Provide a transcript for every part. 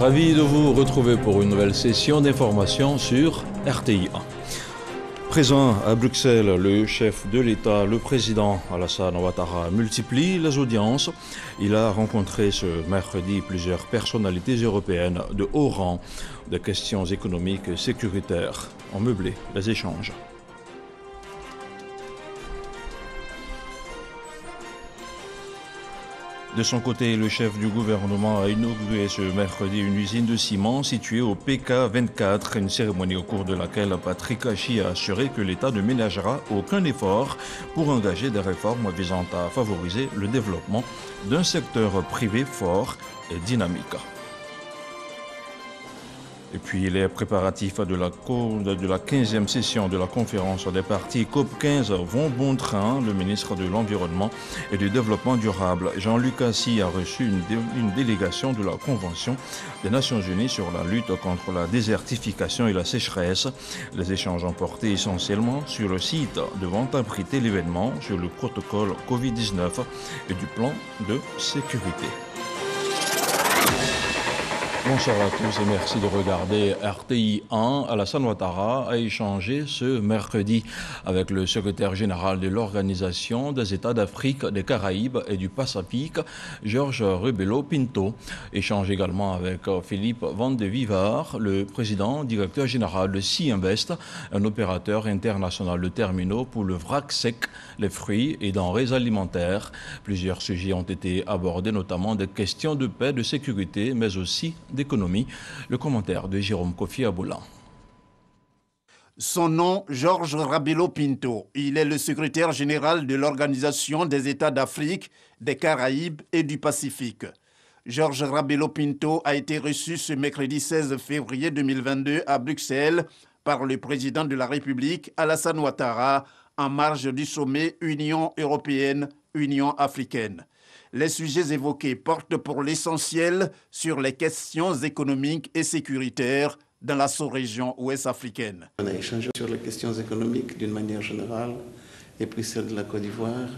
Ravi de vous retrouver pour une nouvelle session d'information sur RTI 1. Présent à Bruxelles, le chef de l'État, le président Alassane Ouattara, multiplie les audiences. Il a rencontré ce mercredi plusieurs personnalités européennes de haut rang. Des questions économiques et sécuritaires ont meublé les échanges. De son côté, le chef du gouvernement a inauguré ce mercredi une usine de ciment située au PK24, une cérémonie au cours de laquelle Patrick Hachi a assuré que l'État ne ménagera aucun effort pour engager des réformes visant à favoriser le développement d'un secteur privé fort et dynamique. Et puis les préparatifs de la 15e session de la conférence des partis COP15 vont bon train. Le ministre de l'Environnement et du Développement durable, Jean-Luc Assis, a reçu une délégation de la Convention des Nations Unies sur la lutte contre la désertification et la sécheresse. Les échanges ont porté essentiellement sur le site devant abriter l'événement, sur le protocole Covid-19 et du plan de sécurité. Bonsoir à tous et merci de regarder RTI 1. Alassane Ouattara a échangé ce mercredi avec le secrétaire général de l'Organisation des États d'Afrique, des Caraïbes et du Pacifique, Georges Rebelo Pinto. Échange également avec Philippe Van de Vivar, le président directeur général de Sea Invest, un opérateur international de terminaux pour le vrac sec, les fruits et denrées alimentaires. Plusieurs sujets ont été abordés, notamment des questions de paix, de sécurité, mais aussi d'économie. Le commentaire de Jérôme Kofi Aboula. Son nom, Georges Rebelo Pinto. Il est le secrétaire général de l'Organisation des États d'Afrique, des Caraïbes et du Pacifique. Georges Rebelo Pinto a été reçu ce mercredi 16 février 2022 à Bruxelles par le président de la République, Alassane Ouattara, en marge du sommet Union européenne-Union africaine. Les sujets évoqués portent pour l'essentiel sur les questions économiques et sécuritaires dans la sous-région ouest africaine. On a échangé sur les questions économiques d'une manière générale et puis celle de la Côte d'Ivoire.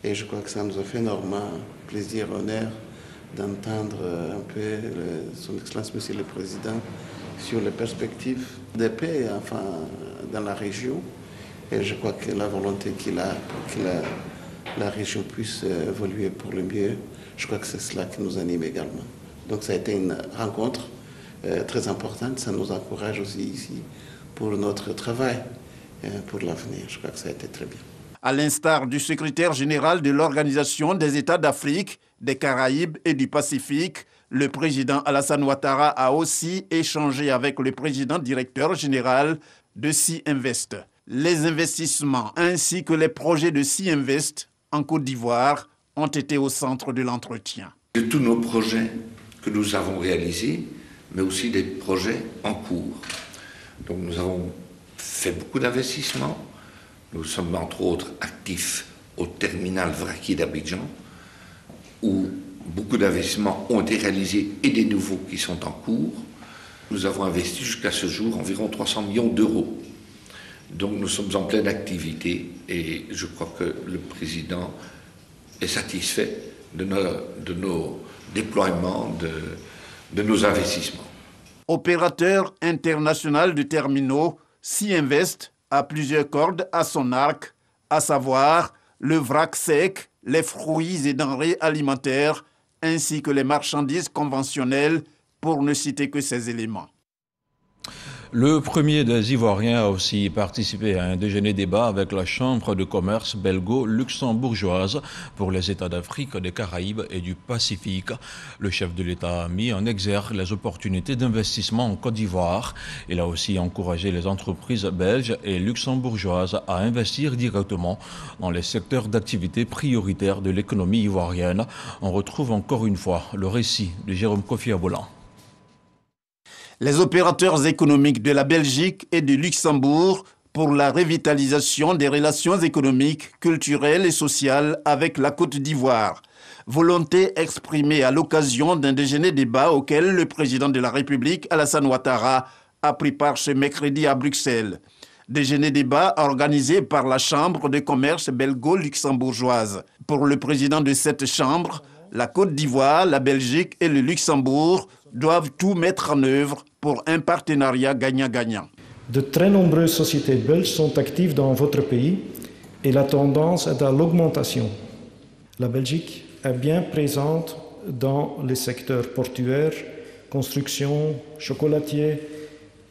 Et je crois que ça nous a fait énormément plaisir, honneur d'entendre un peu son Excellence, Monsieur le Président, sur les perspectives de paix dans la région. Et je crois que la volonté qu'il a pour que la région puisse évoluer pour le mieux, je crois que c'est cela qui nous anime également. Donc ça a été une rencontre très importante, ça nous encourage aussi ici pour notre travail, pour l'avenir. Je crois que ça a été très bien. À l'instar du secrétaire général de l'Organisation des États d'Afrique, des Caraïbes et du Pacifique, le président Alassane Ouattara a aussi échangé avec le président directeur général de Sea Invest. Les investissements ainsi que les projets de Sea Invest en Côte d'Ivoire ont été au centre de l'entretien. De tous nos projets que nous avons réalisés, mais aussi des projets en cours. Donc nous avons fait beaucoup d'investissements. Nous sommes entre autres actifs au terminal vraquier d'Abidjan, où beaucoup d'investissements ont été réalisés et des nouveaux qui sont en cours. Nous avons investi jusqu'à ce jour environ 300 millions d'euros. Donc nous sommes en pleine activité et je crois que le président est satisfait de nos déploiements, de nos investissements. Opérateur international de terminaux, Sea Invest a plusieurs cordes à son arc, à savoir le vrac sec, les fruits et denrées alimentaires, ainsi que les marchandises conventionnelles, pour ne citer que ces éléments. Le premier des Ivoiriens a aussi participé à un déjeuner-débat avec la Chambre de commerce belgo-luxembourgeoise pour les États d'Afrique, des Caraïbes et du Pacifique. Le chef de l'État a mis en exergue les opportunités d'investissement en Côte d'Ivoire. Il a aussi encouragé les entreprises belges et luxembourgeoises à investir directement dans les secteurs d'activité prioritaires de l'économie ivoirienne. On retrouve encore une fois le récit de Jérôme Kofi Aboula. Les opérateurs économiques de la Belgique et du Luxembourg pour la revitalisation des relations économiques, culturelles et sociales avec la Côte d'Ivoire. Volonté exprimée à l'occasion d'un déjeuner-débat auquel le président de la République, Alassane Ouattara, a pris part ce mercredi à Bruxelles. Déjeuner-débat organisé par la Chambre de commerce belgo-luxembourgeoise. Pour le président de cette chambre, la Côte d'Ivoire, la Belgique et le Luxembourg doivent tout mettre en œuvre pour un partenariat gagnant-gagnant. De très nombreuses sociétés belges sont actives dans votre pays et la tendance est à l'augmentation. La Belgique est bien présente dans les secteurs portuaires, construction, chocolatier,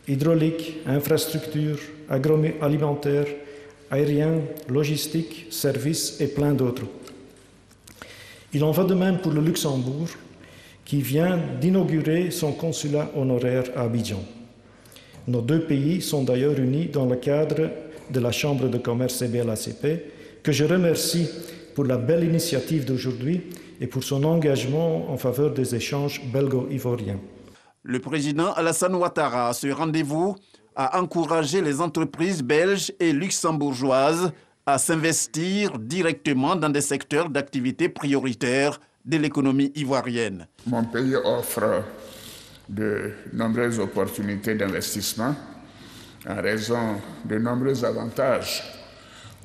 hydraulique, infrastructure, agroalimentaire, aérien, logistique, services et plein d'autres. Il en va de même pour le Luxembourg, qui vient d'inaugurer son consulat honoraire à Abidjan. Nos deux pays sont d'ailleurs unis dans le cadre de la Chambre de commerce CBLACP, que je remercie pour la belle initiative d'aujourd'hui et pour son engagement en faveur des échanges belgo-ivoiriens. Le président Alassane Ouattara, à ce rendez-vous, a encouragé les entreprises belges et luxembourgeoises à s'investir directement dans des secteurs d'activité prioritaires de l'économie ivoirienne. Mon pays offre de nombreuses opportunités d'investissement en raison de nombreux avantages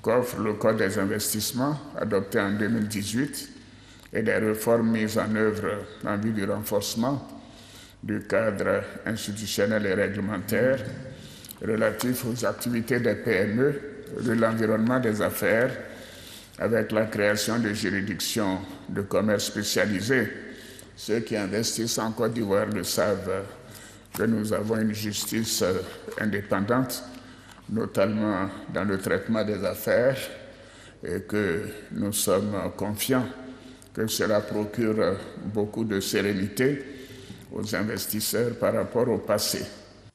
qu'offre le Code des investissements adopté en 2018 et des réformes mises en œuvre en vue du renforcement du cadre institutionnel et réglementaire relatif aux activités des PME, de l'environnement des affaires, avec la création de juridictions de commerce spécialisées. Ceux qui investissent en Côte d'Ivoire le savent que nous avons une justice indépendante, notamment dans le traitement des affaires, et que nous sommes confiants que cela procure beaucoup de sérénité aux investisseurs par rapport au passé.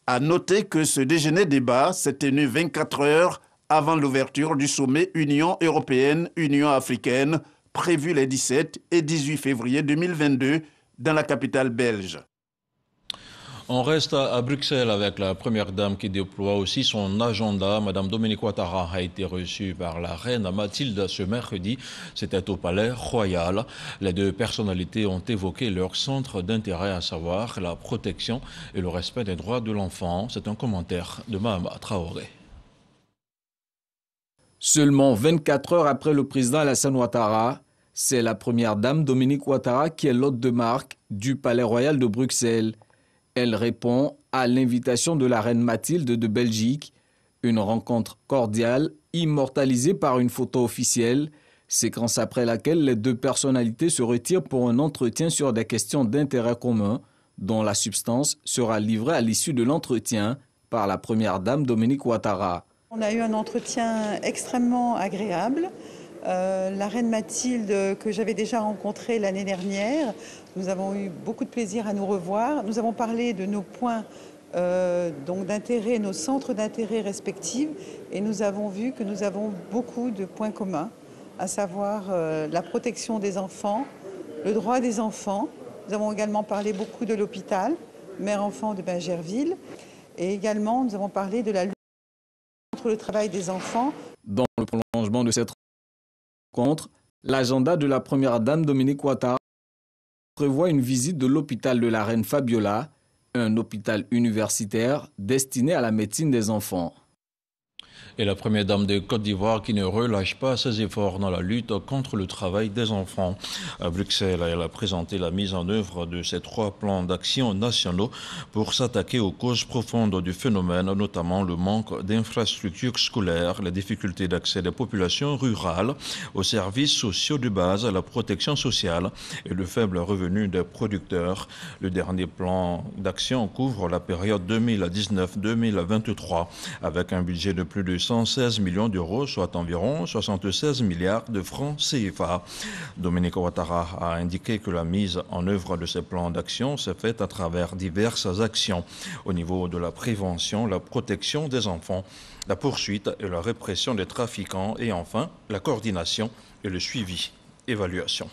À noter que ce déjeuner-débat s'est tenu 24 heures avant l'ouverture du sommet Union européenne-Union africaine, prévu les 17 et 18 février 2022 dans la capitale belge. On reste à Bruxelles avec la première dame qui déploie aussi son agenda. Madame Dominique Ouattara a été reçue par la reine Mathilde ce mercredi. C'était au Palais Royal. Les deux personnalités ont évoqué leur centre d'intérêt, à savoir la protection et le respect des droits de l'enfant. C'est un commentaire de Mahama Traoré. Seulement 24 heures après le président Alassane Ouattara, c'est la première dame Dominique Ouattara qui est l'hôte de marque du Palais Royal de Bruxelles. Elle répond à l'invitation de la reine Mathilde de Belgique, une rencontre cordiale, immortalisée par une photo officielle, séquence après laquelle les deux personnalités se retirent pour un entretien sur des questions d'intérêt commun, dont la substance sera livrée à l'issue de l'entretien par la première dame Dominique Ouattara. On a eu un entretien extrêmement agréable. La reine Mathilde, que j'avais déjà rencontrée l'année dernière, nous avons eu beaucoup de plaisir à nous revoir. Nous avons parlé de nos points d'intérêt, nos centres d'intérêt respectifs, et nous avons vu que nous avons beaucoup de points communs, à savoir la protection des enfants, le droit des enfants. Nous avons également parlé beaucoup de l'hôpital, mère-enfant de Bingerville, et également nous avons parlé de la lutte contre le travail des enfants. Dans le prolongement de cette rencontre, l'agenda de la première dame Dominique Ouattara prévoit une visite de l'hôpital de la Reine Fabiola, un hôpital universitaire destiné à la médecine des enfants. Et la première dame de Côte d'Ivoire qui ne relâche pas ses efforts dans la lutte contre le travail des enfants. À Bruxelles, elle a présenté la mise en œuvre de ces 3 plans d'action nationaux pour s'attaquer aux causes profondes du phénomène, notamment le manque d'infrastructures scolaires, les difficultés d'accès des populations rurales aux services sociaux de base, à la protection sociale et le faible revenu des producteurs. Le dernier plan d'action couvre la période 2019-2023 avec un budget de plus de 116 millions d'euros, soit environ 76 milliards de francs CFA. Dominique Ouattara a indiqué que la mise en œuvre de ces plans d'action s'est faite à travers diverses actions au niveau de la prévention, la protection des enfants, la poursuite et la répression des trafiquants et enfin la coordination et le suivi, évaluation.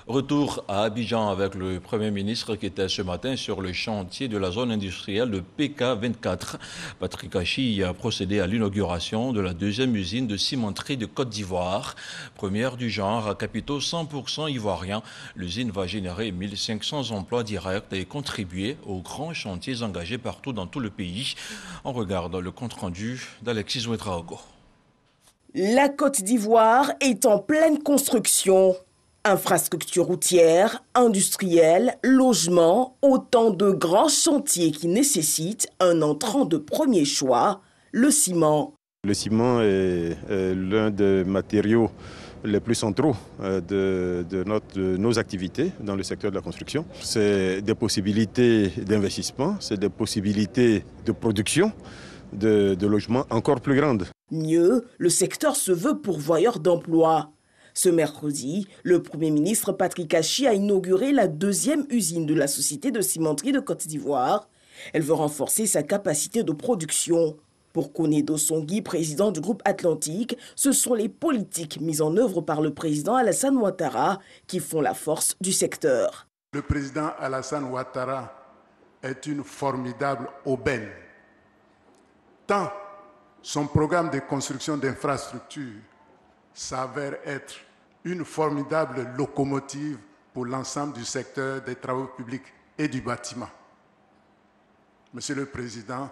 Retour à Abidjan avec le Premier ministre qui était ce matin sur le chantier de la zone industrielle de PK24. Patrick Achi a procédé à l'inauguration de la 2e usine de cimenterie de Côte d'Ivoire. Première du genre à capitaux 100% ivoiriens, l'usine va générer 1500 emplois directs et contribuer aux grands chantiers engagés partout dans tout le pays. On regarde le compte-rendu d'Alexis Ouedraogo. La Côte d'Ivoire est en pleine construction. Infrastructures routières, industrielles, logements, autant de grands chantiers qui nécessitent un entrant de premier choix, le ciment. Le ciment est l'un des matériaux les plus centraux de nos activités dans le secteur de la construction. C'est des possibilités d'investissement, c'est des possibilités de production, de logements encore plus grandes. Mieux, le secteur se veut pourvoyeur d'emplois. Ce mercredi, le Premier ministre Patrick Achi a inauguré la 2e usine de la Société de cimenterie de Côte d'Ivoire. Elle veut renforcer sa capacité de production. Pour Konedo Songui, président du groupe Atlantique, ce sont les politiques mises en œuvre par le président Alassane Ouattara qui font la force du secteur. Le président Alassane Ouattara est une formidable aubaine. Tant son programme de construction d'infrastructures s'avère être une formidable locomotive pour l'ensemble du secteur des travaux publics et du bâtiment. Monsieur le Président,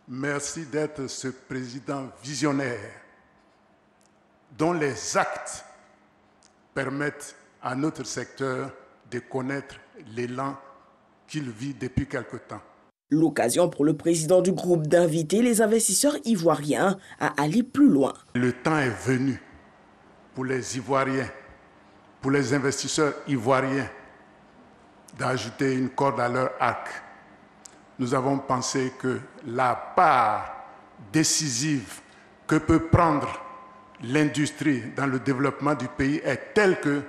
merci d'être ce président visionnaire dont les actes permettent à notre secteur de connaître l'élan qu'il vit depuis quelque temps. L'occasion pour le président du groupe d'inviter les investisseurs ivoiriens à aller plus loin. Le temps est venu pour les Ivoiriens, pour les investisseurs ivoiriens, d'ajouter une corde à leur arc. Nous avons pensé que la part décisive que peut prendre l'industrie dans le développement du pays est telle que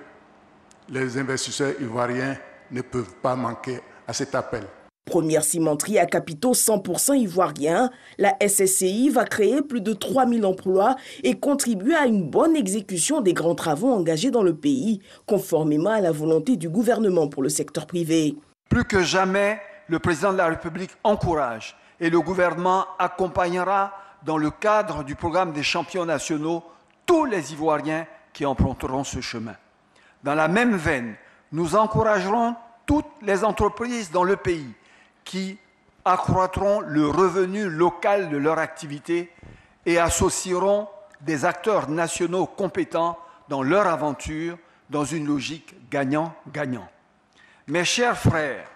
les investisseurs ivoiriens ne peuvent pas manquer à cet appel. Première cimenterie à capitaux 100% ivoiriens, la SSCI va créer plus de 3000 emplois et contribuer à une bonne exécution des grands travaux engagés dans le pays, conformément à la volonté du gouvernement pour le secteur privé. Plus que jamais, le président de la République encourage et le gouvernement accompagnera dans le cadre du programme des champions nationaux tous les Ivoiriens qui emprunteront ce chemin. Dans la même veine, nous encouragerons toutes les entreprises dans le pays qui accroîtront le revenu local de leur activité et associeront des acteurs nationaux compétents dans leur aventure dans une logique gagnant-gagnant. Mes chers frères,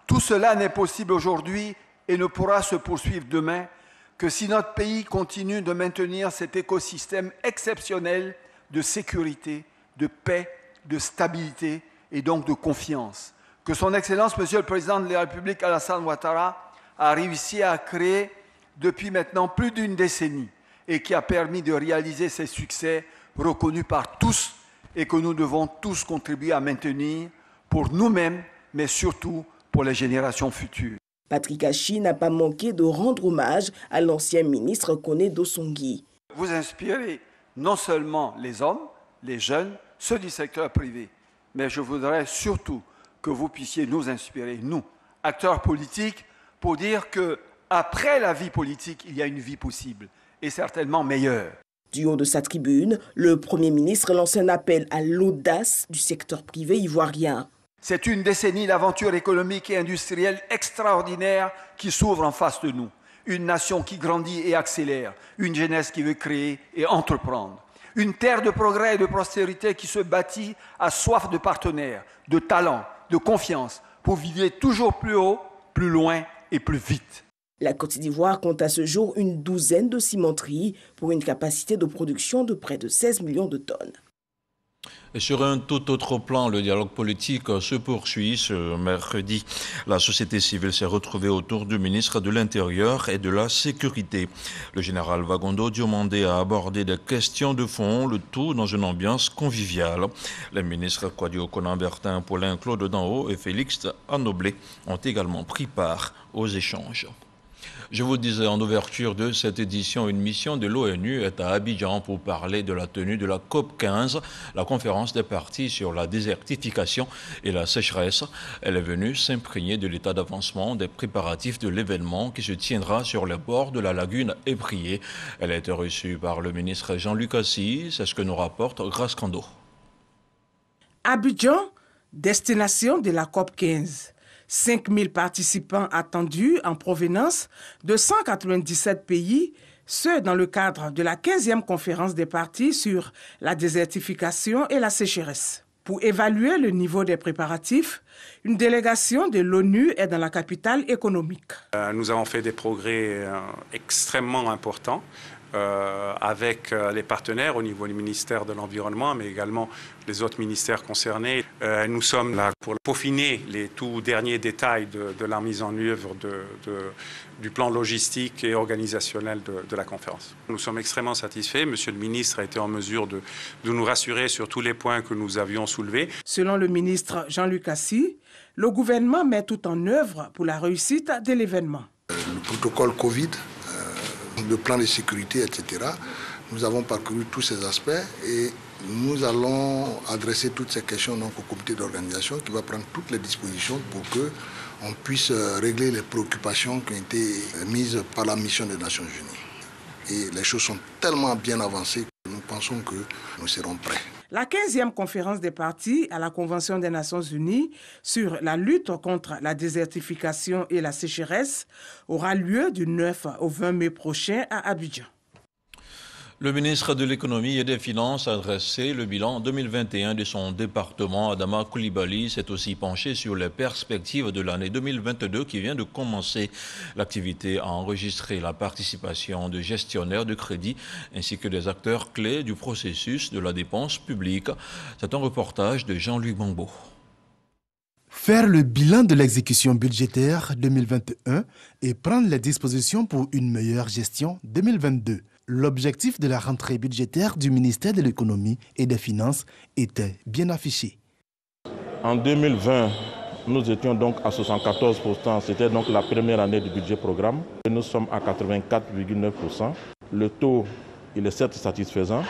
tout cela n'est possible aujourd'hui et ne pourra se poursuivre demain que si notre pays continue de maintenir cet écosystème exceptionnel de sécurité, de paix, de stabilité et donc de confiance que son Excellence, Monsieur le Président de la République Alassane Ouattara, a réussi à créer depuis maintenant plus d'une décennie et qui a permis de réaliser ces succès reconnus par tous et que nous devons tous contribuer à maintenir pour nous-mêmes, mais surtout pour les générations futures. Patrick Achi n'a pas manqué de rendre hommage à l'ancien ministre Konedo Songui. Vous inspirez non seulement les hommes, les jeunes, ceux du secteur privé, mais je voudrais surtout que vous puissiez nous inspirer, nous, acteurs politiques, pour dire qu'après la vie politique, il y a une vie possible, et certainement meilleure. Du haut de sa tribune, le Premier ministre lance un appel à l'audace du secteur privé ivoirien. C'est une décennie d'aventure économique et industrielle extraordinaire qui s'ouvre en face de nous. Une nation qui grandit et accélère, une jeunesse qui veut créer et entreprendre. Une terre de progrès et de prospérité qui se bâtit à soif de partenaires, de talents, de confiance, pour vider toujours plus haut, plus loin et plus vite. La Côte d'Ivoire compte à ce jour une douzaine de cimenteries pour une capacité de production de près de 16 millions de tonnes. Et sur un tout autre plan, le dialogue politique se poursuit ce mercredi. La société civile s'est retrouvée autour du ministre de l'Intérieur et de la Sécurité. Le général Wagondo Diomandé a abordé des questions de fond, le tout dans une ambiance conviviale. Les ministres Kouadio Konan-Bertin, Paulin Claude Danhaut et Félix Anoblé ont également pris part aux échanges. Je vous disais en ouverture de cette édition, une mission de l'ONU est à Abidjan pour parler de la tenue de la COP15, la conférence des parties sur la désertification et la sécheresse. Elle est venue s'imprégner de l'état d'avancement des préparatifs de l'événement qui se tiendra sur les bords de la lagune Éprier. Elle a été reçue par le ministre Jean-Luc Assis, c'est ce que nous rapporte Grace Kando. Abidjan, destination de la COP15. 5000 participants attendus en provenance de 197 pays, ce dans le cadre de la 15e conférence des parties sur la désertification et la sécheresse. Pour évaluer le niveau des préparatifs, une délégation de l'ONU est dans la capitale économique. Nous avons fait des progrès extrêmement importants avec les partenaires au niveau du ministère de l'Environnement, mais également les autres ministères concernés. Nous sommes là pour peaufiner les tout derniers détails de la mise en œuvre du plan logistique et organisationnel de la conférence. Nous sommes extrêmement satisfaits. Monsieur le ministre a été en mesure de nous rassurer sur tous les points que nous avions soulevés. Selon le ministre Jean-Luc Assy, le gouvernement met tout en œuvre pour la réussite de l'événement. Le protocole Covid, le plan de sécurité, etc. Nous avons parcouru tous ces aspects et nous allons adresser toutes ces questions donc, au comité d'organisation qui va prendre toutes les dispositions pour qu'on puisse régler les préoccupations qui ont été mises par la mission des Nations Unies. Et les choses sont tellement bien avancées que nous pensons que nous serons prêts. La 15e conférence des parties à la Convention des Nations Unies sur la lutte contre la désertification et la sécheresse aura lieu du 9 au 20 mai prochain à Abidjan. Le ministre de l'Économie et des Finances a dressé le bilan 2021 de son département. Adama Coulibaly s'est aussi penché sur les perspectives de l'année 2022 qui vient de commencer. L'activité a enregistré la participation de gestionnaires de crédit ainsi que des acteurs clés du processus de la dépense publique. C'est un reportage de Jean-Luc Bambo. Faire le bilan de l'exécution budgétaire 2021 et prendre les dispositions pour une meilleure gestion 2022. L'objectif de la rentrée budgétaire du ministère de l'Économie et des Finances était bien affiché. En 2020, nous étions donc à 74%. C'était donc la première année du budget programme. Nous sommes à 84,9%. Le taux, il est certes satisfaisant,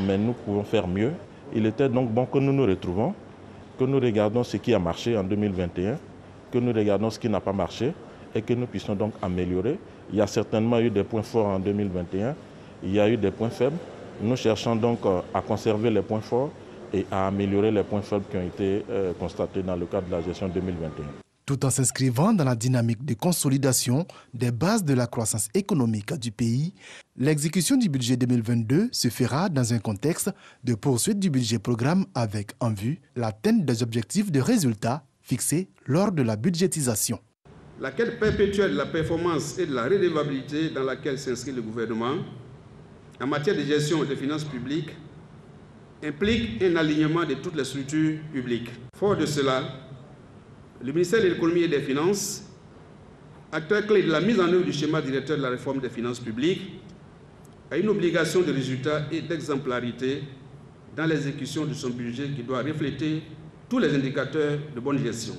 mais nous pouvons faire mieux. Il était donc bon que nous nous retrouvons, que nous regardons ce qui a marché en 2021, que nous regardons ce qui n'a pas marché et que nous puissions donc améliorer. Il y a certainement eu des points forts en 2021. Il y a eu des points faibles. Nous cherchons donc à conserver les points forts et à améliorer les points faibles qui ont été constatés dans le cadre de la gestion 2021. Tout en s'inscrivant dans la dynamique de consolidation des bases de la croissance économique du pays, l'exécution du budget 2022 se fera dans un contexte de poursuite du budget programme avec en vue l'atteinte des objectifs de résultats fixés lors de la budgétisation. La quête perpétuelle de la performance et de la redevabilité dans laquelle s'inscrit le gouvernement en matière de gestion des finances publiques implique un alignement de toutes les structures publiques. Fort de cela, le ministère de l'Économie et des Finances, acteur clé de la mise en œuvre du schéma directeur de la réforme des finances publiques, a une obligation de résultat et d'exemplarité dans l'exécution de son budget qui doit refléter tous les indicateurs de bonne gestion.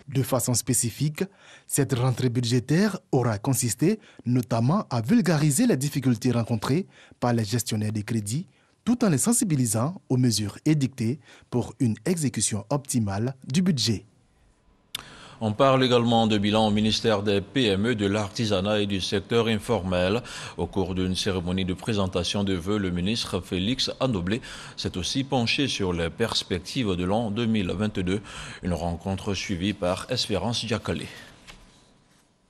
De façon spécifique, cette rentrée budgétaire aura consisté notamment à vulgariser les difficultés rencontrées par les gestionnaires de crédit, tout en les sensibilisant aux mesures édictées pour une exécution optimale du budget. On parle également de bilan au ministère des PME, de l'artisanat et du secteur informel. Au cours d'une cérémonie de présentation de vœux, le ministre Félix Anoblé s'est aussi penché sur les perspectives de l'an 2022. Une rencontre suivie par Espérance Diakalé.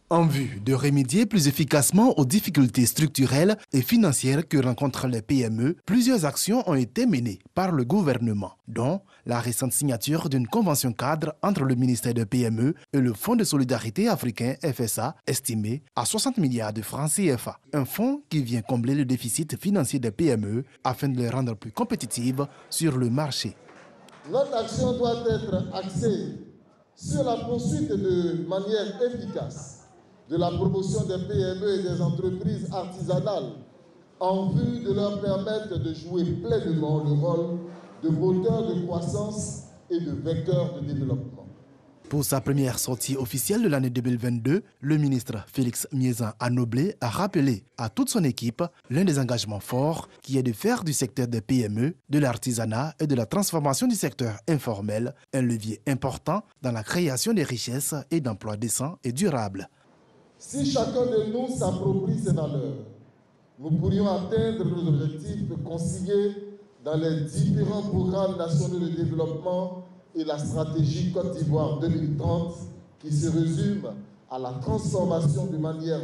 En vue de remédier plus efficacement aux difficultés structurelles et financières que rencontrent les PME, plusieurs actions ont été menées par le gouvernement, dont la récente signature d'une convention cadre entre le ministère des PME et le Fonds de solidarité africain FSA, estimé à 60 milliards de francs CFA. Un fonds qui vient combler le déficit financier des PME afin de les rendre plus compétitives sur le marché. Notre action doit être axée sur la poursuite de manière efficace de la promotion des PME et des entreprises artisanales en vue de leur permettre de jouer pleinement le rôle de moteur de croissance et de vecteur de développement. Pour sa première sortie officielle de l'année 2022, le ministre Félix Miezan Anoblé a rappelé à toute son équipe l'un des engagements forts qui est de faire du secteur des PME, de l'artisanat et de la transformation du secteur informel un levier important dans la création des richesses et d'emplois décents et durables. Si chacun de nous s'approprie ces valeurs, nous pourrions atteindre nos objectifs consignés dans les différents programmes nationaux de développement et la stratégie Côte d'Ivoire 2030 qui se résume à la transformation de manière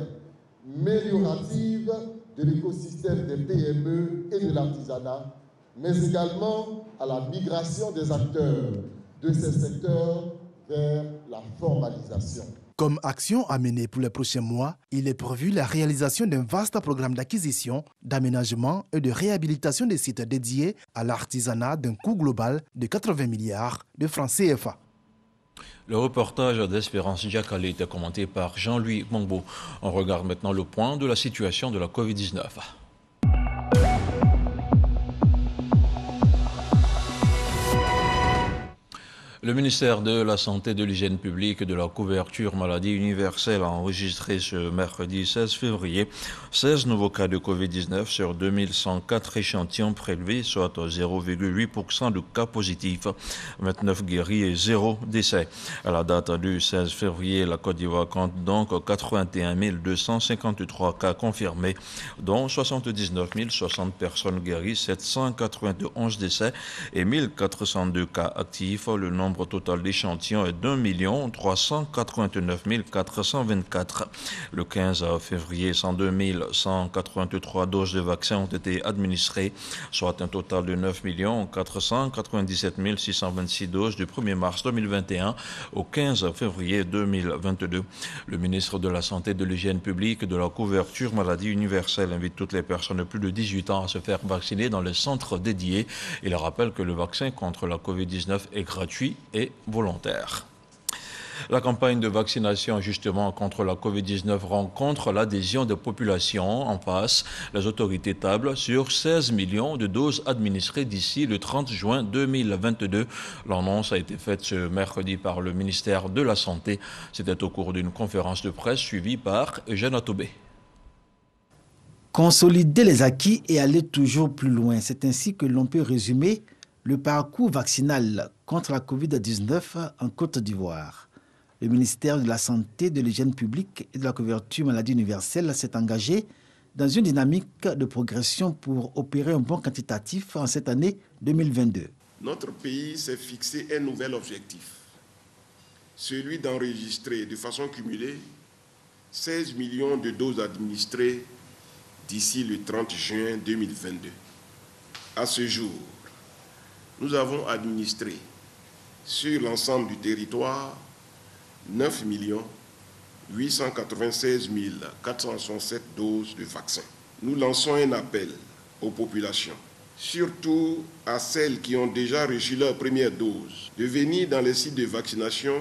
améliorative de l'écosystème des PME et de l'artisanat, mais également à la migration des acteurs de ces secteurs vers la formalisation. Comme action à mener pour les prochains mois, il est prévu la réalisation d'un vaste programme d'acquisition, d'aménagement et de réhabilitation des sites dédiés à l'artisanat d'un coût global de 80 milliards de francs CFA. Le reportage d'Espérance Diakale était commenté par Jean-Louis Mongbo. On regarde maintenant le point de la situation de la Covid-19. Le ministère de la Santé, de l'Hygiène publique et de la couverture maladie universelle a enregistré ce mercredi 16 février 16 nouveaux cas de Covid-19 sur 2104 échantillons prélevés, soit 0,8% de cas positifs, 29 guéris et 0 décès. À la date du 16 février, la Côte d'Ivoire compte donc 81 253 cas confirmés, dont 79 060 personnes guéries, 791 décès et 1402 cas actifs. Le nombre total d'échantillons est d'1 389 424. Le 15 février, 102 183 doses de vaccins ont été administrées, soit un total de 9 497 626 doses du 1er mars 2021 au 15 février 2022. Le ministre de la Santé, de l'Hygiène publique et de la couverture maladie universelle invite toutes les personnes de plus de 18 ans à se faire vacciner dans les centres dédiés. Il rappelle que le vaccin contre la Covid-19 est gratuit et volontaire. La campagne de vaccination justement contre la Covid-19 rencontre l'adhésion des populations. En face, les autorités tablent sur 16 millions de doses administrées d'ici le 30 juin 2022. L'annonce a été faite ce mercredi par le ministère de la Santé. C'était au cours d'une conférence de presse suivie par Eugène Atobé. Consolider les acquis et aller toujours plus loin. C'est ainsi que l'on peut résumer le parcours vaccinal contre la Covid-19 en Côte d'Ivoire. Le ministère de la Santé, de l'Hygiène publique et de la couverture maladie universelle s'est engagé dans une dynamique de progression pour opérer un bond quantitatif en cette année 2022. Notre pays s'est fixé un nouvel objectif, celui d'enregistrer de façon cumulée 16 millions de doses administrées d'ici le 30 juin 2022. À ce jour, nous avons administré sur l'ensemble du territoire 9 896 467 doses de vaccins. Nous lançons un appel aux populations, surtout à celles qui ont déjà reçu leur première dose, de venir dans les sites de vaccination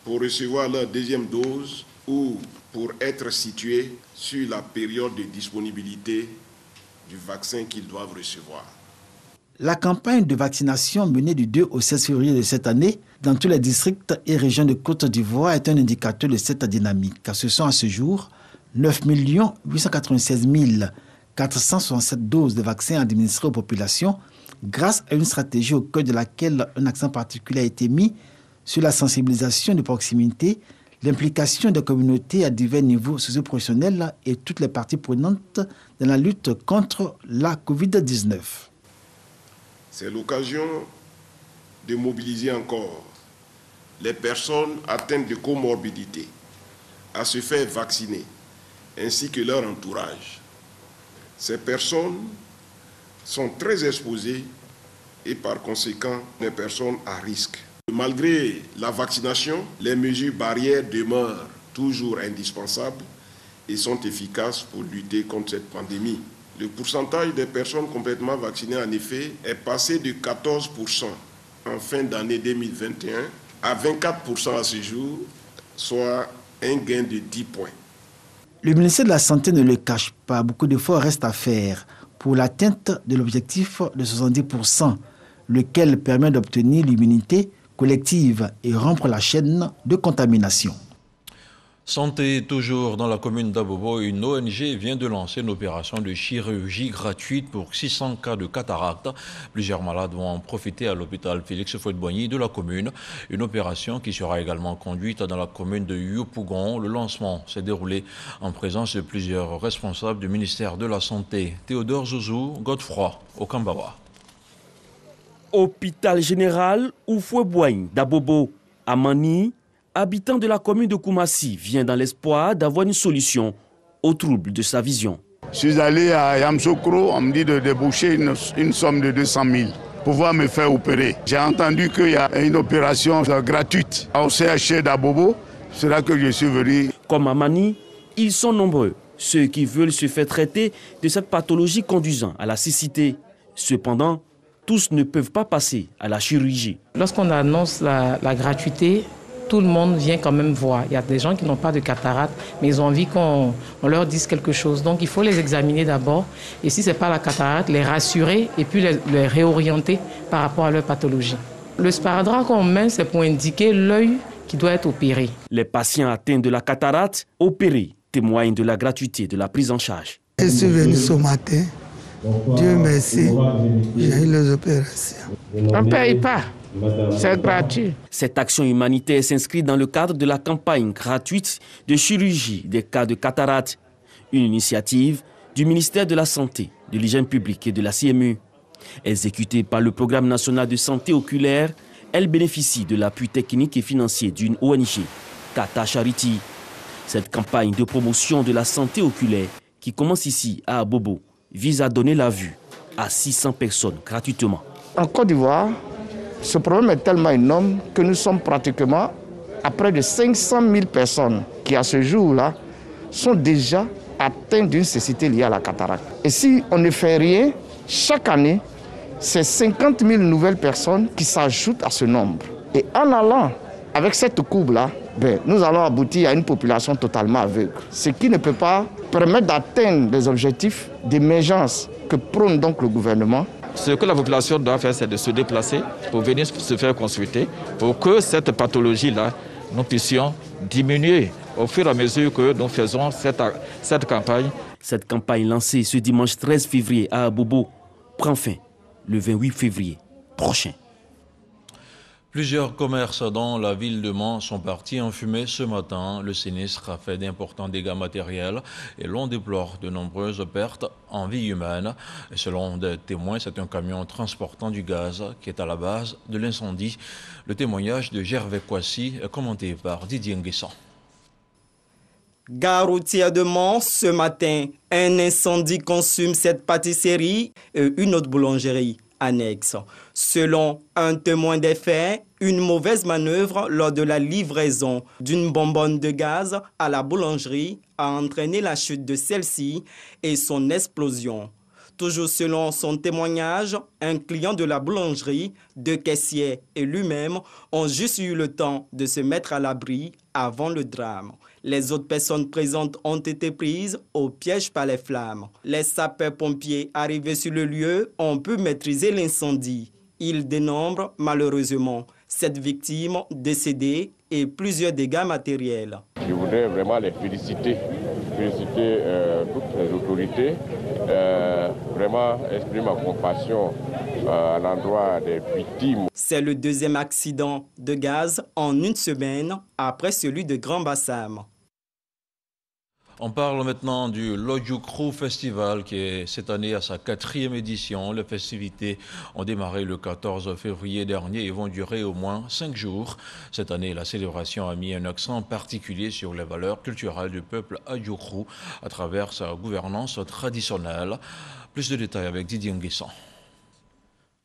pour recevoir leur deuxième dose ou pour être situés sur la période de disponibilité du vaccin qu'ils doivent recevoir. La campagne de vaccination menée du 2 au 16 février de cette année dans tous les districts et régions de Côte d'Ivoire est un indicateur de cette dynamique, car ce sont à ce jour 9 896 467 doses de vaccins administrées aux populations grâce à une stratégie au cœur de laquelle un accent particulier a été mis sur la sensibilisation de proximité, l'implication des communautés à divers niveaux socio-professionnels et toutes les parties prenantes dans la lutte contre la Covid-19. C'est l'occasion de mobiliser encore les personnes atteintes de comorbidité à se faire vacciner, ainsi que leur entourage. Ces personnes sont très exposées et par conséquent des personnes à risque. Malgré la vaccination, les mesures barrières demeurent toujours indispensables et sont efficaces pour lutter contre cette pandémie. Le pourcentage des personnes complètement vaccinées, en effet, est passé de 14% en fin d'année 2021 à 24% à ce jour, soit un gain de 10 points. Le ministère de la Santé ne le cache pas, beaucoup d'efforts restent à faire pour l'atteinte de l'objectif de 70%, lequel permet d'obtenir l'immunité collective et rompre la chaîne de contamination. Santé, toujours dans la commune d'Abobo, une ONG vient de lancer une opération de chirurgie gratuite pour 600 cas de cataracte. Plusieurs malades vont en profiter à l'hôpital Félix Houphouët-Boigny de la commune. Une opération qui sera également conduite dans la commune de Yopougon. Le lancement s'est déroulé en présence de plusieurs responsables du ministère de la Santé. Théodore Zouzou, Godefroy, au Kambawa. Hôpital général Houphouët-Boigny d'Abobo, à Mani, habitant de la commune de Koumassi, vient dans l'espoir d'avoir une solution aux troubles de sa vision. Je suis allé à Yamsokro, on me dit de déboucher une somme de 200 000 pour pouvoir me faire opérer. J'ai entendu qu'il y a une opération gratuite au CHU d'Abobo. C'est là que je suis venu. Comme à Mani, ils sont nombreux, ceux qui veulent se faire traiter de cette pathologie conduisant à la cécité. Cependant, tous ne peuvent pas passer à la chirurgie. Lorsqu'on annonce la gratuité, tout le monde vient quand même voir. Il y a des gens qui n'ont pas de cataracte, mais ils ont envie qu'on leur dise quelque chose. Donc il faut les examiner d'abord. Et si ce n'est pas la cataracte, les rassurer et puis les réorienter par rapport à leur pathologie. Le sparadrap qu'on met, c'est pour indiquer l'œil qui doit être opéré. Les patients atteints de la cataracte opérés témoignent de la gratuité de la prise en charge. Je suis venu ce matin. Dieu merci, j'ai eu les opérations. On ne paye pas, c'est gratuit. Cette action humanitaire s'inscrit dans le cadre de la campagne gratuite de chirurgie des cas de cataracte, une initiative du ministère de la Santé, de l'Hygiène publique et de la CMU. Exécutée par le Programme national de santé oculaire, elle bénéficie de l'appui technique et financier d'une ONG, Kata Charity. Cette campagne de promotion de la santé oculaire, qui commence ici à Abobo, vise à donner la vue à 600 personnes gratuitement. En Côte d'Ivoire, ce problème est tellement énorme que nous sommes pratiquement à près de 500 000 personnes qui, à ce jour-là, sont déjà atteintes d'une cécité liée à la cataracte. Et si on ne fait rien, chaque année, c'est 50 000 nouvelles personnes qui s'ajoutent à ce nombre. Et en allant avec cette courbe-là, nous allons aboutir à une population totalement aveugle. Ce qui ne peut pas permettre d'atteindre les objectifs d'émergence que prône donc le gouvernement. Ce que la population doit faire, c'est de se déplacer pour venir se faire consulter, pour que cette pathologie-là, nous puissions diminuer au fur et à mesure que nous faisons cette campagne. Cette campagne lancée ce dimanche 13 février à Abobo prend fin le 28 février prochain. Plusieurs commerces dans la ville de Mans sont partis en fumée ce matin. Le sinistre a fait d'importants dégâts matériels et l'on déplore de nombreuses pertes en vie humaine. Et selon des témoins, c'est un camion transportant du gaz qui est à la base de l'incendie. Le témoignage de Gervais Kouassi est commenté par Didier Nguessan. Gare routière de Mans, ce matin, un incendie consume cette pâtisserie et une autre boulangerie annexe. Selon un témoin des faits, une mauvaise manœuvre lors de la livraison d'une bonbonne de gaz à la boulangerie a entraîné la chute de celle-ci et son explosion. Toujours selon son témoignage, un client de la boulangerie, deux caissiers et lui-même ont juste eu le temps de se mettre à l'abri avant le drame. Les autres personnes présentes ont été prises au piège par les flammes. Les sapeurs-pompiers arrivés sur le lieu ont pu maîtriser l'incendie. Ils dénombrent malheureusement 7 victimes décédées et plusieurs dégâts matériels. Je voudrais vraiment les féliciter toutes les autorités, vraiment exprimer ma compassion à l'endroit des victimes. C'est le deuxième accident de gaz en une semaine après celui de Grand Bassam. On parle maintenant du Lodjoukro Festival qui est cette année à sa 4e édition. Les festivités ont démarré le 14 février dernier et vont durer au moins 5 jours. Cette année, la célébration a mis un accent particulier sur les valeurs culturelles du peuple Adjoukro à travers sa gouvernance traditionnelle. Plus de détails avec Didier Nguessan.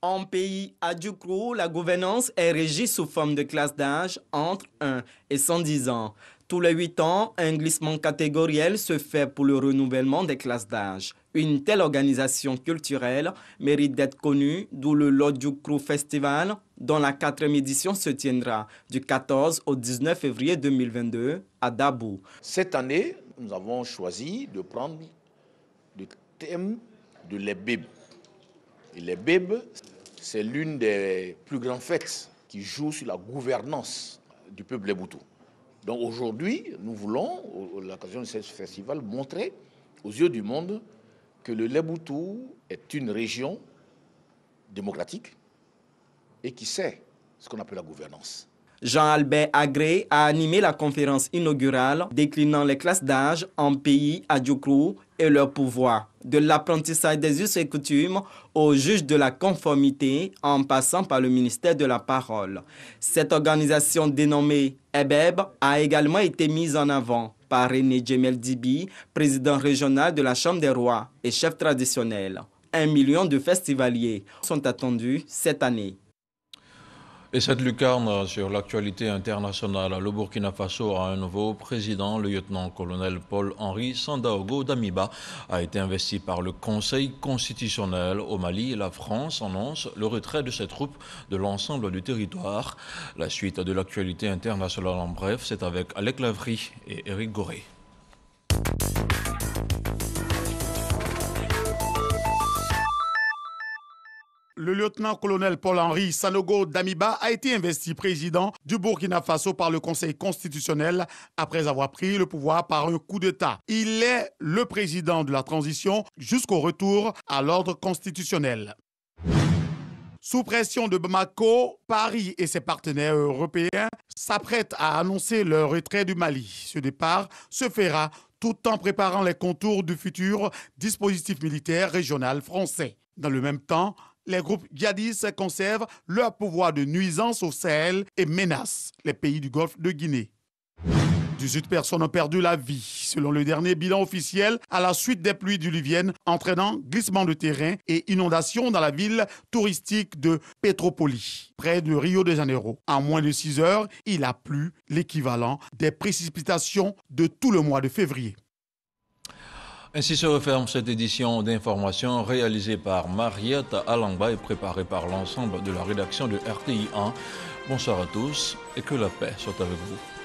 En pays Adjoukro, la gouvernance est régie sous forme de classe d'âge entre 1 et 110 ans. Tous les 8 ans, un glissement catégoriel se fait pour le renouvellement des classes d'âge. Une telle organisation culturelle mérite d'être connue, d'où le Lodjoukro Festival, dont la 4e édition se tiendra du 14 au 19 février 2022 à Dabo. Cette année, nous avons choisi de prendre le thème de l'Ebib. Et l'Ebib, c'est l'une des plus grandes fêtes qui joue sur la gouvernance du peuple Leboutou. Donc aujourd'hui, nous voulons, à l'occasion de ce festival, montrer aux yeux du monde que le Leboutou est une région démocratique et qui sait ce qu'on appelle la gouvernance. Jean-Albert Agré a animé la conférence inaugurale déclinant les classes d'âge en pays Adjoukro et leur pouvoir, de l'apprentissage des us et coutumes au juge de la conformité en passant par le ministère de la Parole. Cette organisation dénommée EBEB a également été mise en avant. par René Djemel Dibi, président régional de la Chambre des rois et chef traditionnel. 1 million de festivaliers sont attendus cette année. Et cette lucarne sur l'actualité internationale, le Burkina Faso a un nouveau président. Le lieutenant-colonel Paul-Henri Sandaogo Damiba a été investi par le Conseil constitutionnel. Au Mali, la France annonce le retrait de ses troupes de l'ensemble du territoire. La suite de l'actualité internationale en bref, c'est avec Alec Lavry et Éric Goré. Le lieutenant-colonel Paul-Henri Sandaogo Damiba a été investi président du Burkina Faso par le Conseil constitutionnel après avoir pris le pouvoir par un coup d'État. Il est le président de la transition jusqu'au retour à l'ordre constitutionnel. Sous pression de Bamako, Paris et ses partenaires européens s'apprêtent à annoncer leur retrait du Mali. Ce départ se fera tout en préparant les contours du futur dispositif militaire régional français. Dans le même temps, les groupes djihadistes conservent leur pouvoir de nuisance au Sahel et menacent les pays du Golfe de Guinée. 18 personnes ont perdu la vie, selon le dernier bilan officiel, à la suite des pluies diluviennes entraînant glissement de terrain et inondations dans la ville touristique de Petrópolis, près de Rio de Janeiro. En moins de 6 heures, il a plu l'équivalent des précipitations de tout le mois de février. Ainsi se referme cette édition d'information réalisée par Mariette Alamba et préparée par l'ensemble de la rédaction de RTI 1. Bonsoir à tous et que la paix soit avec vous.